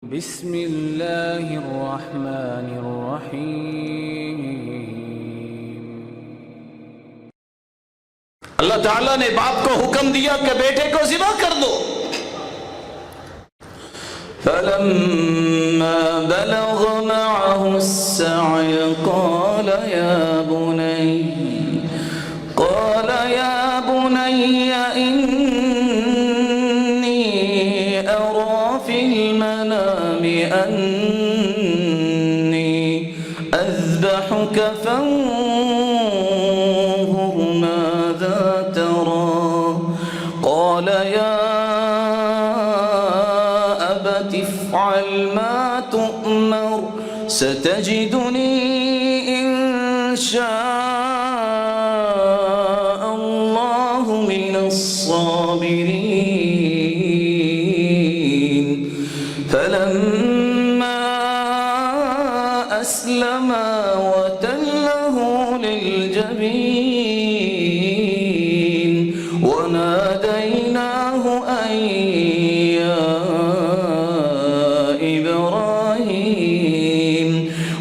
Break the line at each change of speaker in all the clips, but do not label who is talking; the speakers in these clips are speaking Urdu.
بسم اللہ الرحمن الرحیم۔
اللہ تعالیٰ نے باپ کو حکم دیا کہ بیٹے کو ذبح کر دو۔ فلما بلغ معه السعي قال يا بني إني أرى في المنام أني أذبحك فانظر ماذا ترى قال يا أبت افعل ما تؤمر ستجدني إن شاء الله من الصابرين فلما أسلما وتله للجبين وناديناه أن يا إبراهيم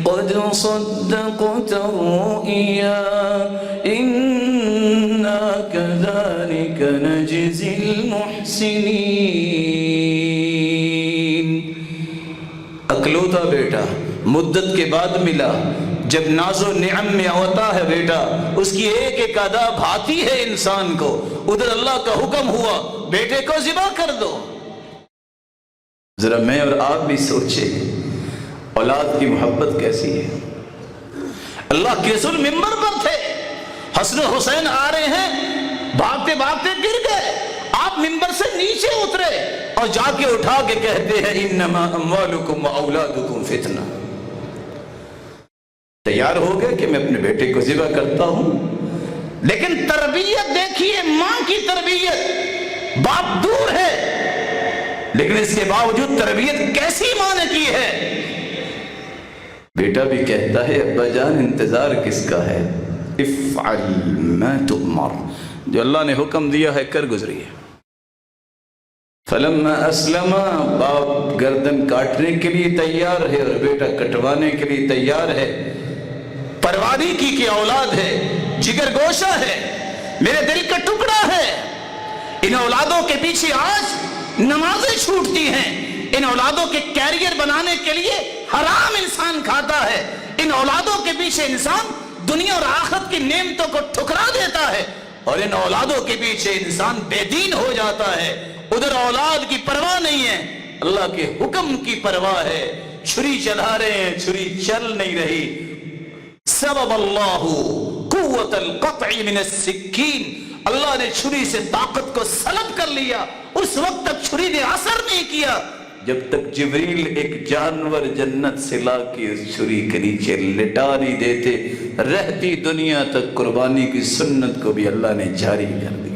قد صدقت الرؤيا إنا كذلك نجزي المحسنين۔ اکلوتا بیٹا مدت کے بعد ملا، جب ناز و نعم میں ہوتا ہے بیٹا اس کی ایک ایک ادا بھاتی ہے انسان کو۔ ادھر اللہ کا حکم ہوا بیٹے کو ذبح کر دو۔ ذرا میں اور آپ بھی سوچیں اولاد کی محبت کیسی ہے۔ اللہ کے رسول ممبر پر تھے، حسن و حسین آ رہے ہیں، بھاگتے بھاگتے گر گئے، آپ ممبر سے نیچے اترے اور جا کے اٹھا کے کہتے ہیں انما اموالکم و اولادکم فتنہ۔ تیار ہو گئے کہ میں اپنے بیٹے کو ذبح کرتا ہوں، لیکن تربیت دیکھیے، ماں کی تربیت، باپ دور ہے لیکن اس کے باوجود تربیت کیسی ماں نے کی ہے۔ بیٹا بھی کہتا ہے ابا جان انتظار کس کا ہے، افعل ما تؤمر، جو اللہ نے حکم دیا ہے کر گزریے۔ فلما اسلما، باپ گردن کاٹنے کے لیے تیار ہے اور بیٹا کٹوانے کے لیے تیار ہے۔ پروانی کی اولاد ہے، جگر گوشہ ہے، میرے دل کا ٹکڑا ہے۔ ان اولادوں کے پیچھے آج نمازیں چھوٹتی ہیں، ان اولادوں کے کیریئر بنانے کے لیے حرام انسان کھاتا ہے، ان اولادوں کے پیچھے انسان دنیا اور آخرت کی نعمتوں کو ٹھکرا دیتا ہے، اور ان اولادوں کے پیچھے انسان بے دین ہو جاتا ہے۔ ادھر اولاد کی پرواہ نہیں ہے، اللہ کے حکم کی پرواہ ہے۔ چھری چلا رہے ہیں، چھری چل نہیں رہی۔ سبب اللہ قوت القطع من السکین، اللہ نے چھری سے طاقت کو سلب کر لیا، اس وقت تک چھری نے اثر نہیں کیا جب تک جبریل ایک جانور جنت سے لا کے اس چھری کے نیچے لٹا نہیں دیتے۔ رہتی دنیا تک قربانی کی سنت کو بھی اللہ نے جاری کر دی۔